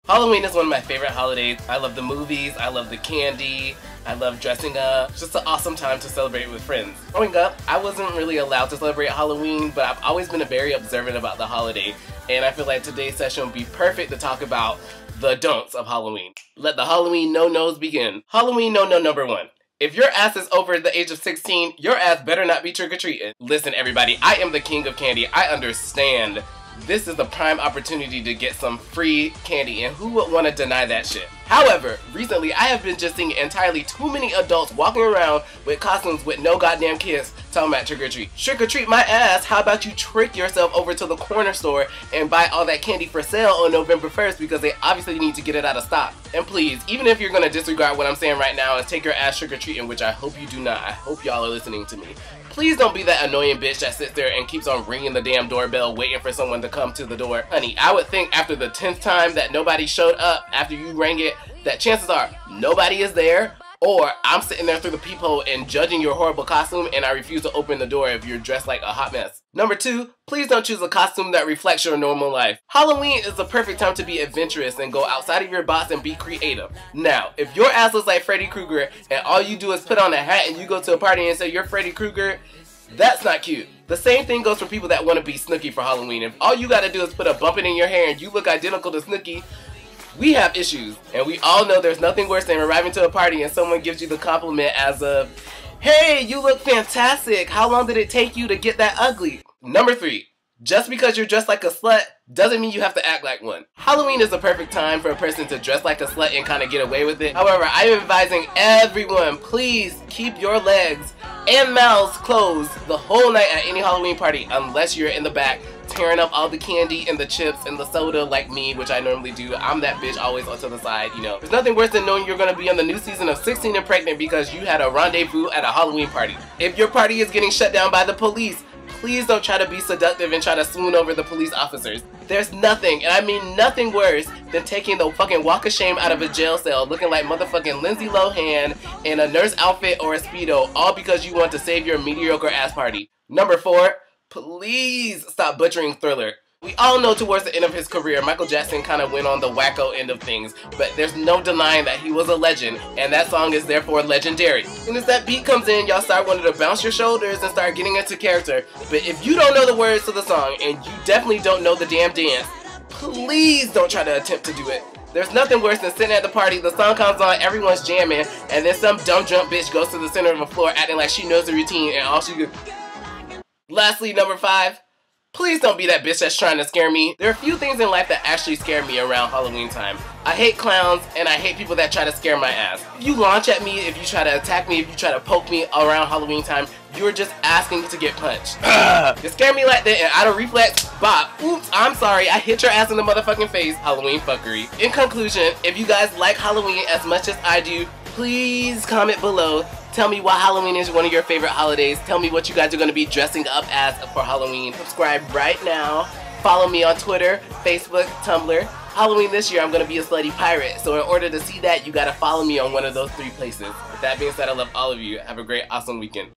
Halloween is one of my favorite holidays. I love the movies, I love the candy, I love dressing up. It's just an awesome time to celebrate with friends. Growing up, I wasn't really allowed to celebrate Halloween, but I've always been very observant about the holiday, and I feel like today's session would be perfect to talk about the don'ts of Halloween. Let the Halloween no-nos begin. Halloween no-no number 1. If your ass is over the age of 16, your ass better not be trick-or-treating. Listen everybody, I am the king of candy. I understand. This is the prime opportunity to get some free candy, and who would want to deny that shit? However, recently I have been just seeing entirely too many adults walking around with costumes with no goddamn kids talking about trick or treat. Trick or treat my ass, how about you trick yourself over to the corner store and buy all that candy for sale on November 1st because they obviously need to get it out of stock. And please, even if you're gonna disregard what I'm saying right now and take your ass trick or treating, which I hope you do not, I hope y'all are listening to me. Please don't be that annoying bitch that sits there and keeps on ringing the damn doorbell waiting for someone to come to the door. Honey, I would think after the 10th time that nobody showed up after you rang it, that chances are nobody is there, or I'm sitting there through the peephole and judging your horrible costume and I refuse to open the door if you're dressed like a hot mess. Number 2, please don't choose a costume that reflects your normal life. Halloween is the perfect time to be adventurous and go outside of your box and be creative. Now, if your ass looks like Freddy Krueger and all you do is put on a hat and you go to a party and say you're Freddy Krueger, that's not cute. The same thing goes for people that want to be Snooki for Halloween. If all you gotta do is put a bumpin' in your hair and you look identical to Snooki, we have issues. And we all know there's nothing worse than arriving to a party and someone gives you the compliment as of, hey, you look fantastic. How long did it take you to get that ugly? Number 3, just because you're dressed like a slut doesn't mean you have to act like one. Halloween is the perfect time for a person to dress like a slut and kind of get away with it. However, I am advising everyone, please keep your legs and mouths closed the whole night at any Halloween party unless you're in the back tearing up all the candy and the chips and the soda like me, which I normally do. I'm that bitch always onto the side, you know. There's nothing worse than knowing you're gonna be on the new season of 16 and Pregnant because you had a rendezvous at a Halloween party. If your party is getting shut down by the police, please don't try to be seductive and try to swoon over the police officers. There's nothing, and I mean nothing worse than taking the fucking walk of shame out of a jail cell looking like motherfucking Lindsay Lohan in a nurse outfit or a Speedo, all because you want to save your mediocre ass party. Number 4, please stop butchering Thriller. We all know towards the end of his career, Michael Jackson kind of went on the wacko end of things, but there's no denying that he was a legend, and that song is therefore legendary. As soon as that beat comes in, y'all start wanting to bounce your shoulders and start getting into character, but if you don't know the words to the song, and you definitely don't know the damn dance, please don't try to attempt to do it. There's nothing worse than sitting at the party, the song comes on, everyone's jamming, and then some dumb drunk bitch goes to the center of the floor acting like she knows the routine, and all she could... Lastly, number 5, please don't be that bitch that's trying to scare me. There are a few things in life that actually scare me around Halloween time. I hate clowns, and I hate people that try to scare my ass. If you launch at me, if you try to attack me, if you try to poke me around Halloween time, you're just asking to get punched. You scare me like that, and out of reflex, bop, oops, I'm sorry, I hit your ass in the motherfucking face. Halloween fuckery. In conclusion, if you guys like Halloween as much as I do, please comment below. Tell me why Halloween is one of your favorite holidays. Tell me what you guys are going to be dressing up as for Halloween. Subscribe right now. Follow me on Twitter, Facebook, Tumblr. Halloween this year, I'm going to be a slutty pirate. So in order to see that, you got to follow me on one of those 3 places. With that being said, I love all of you. Have a great, awesome weekend.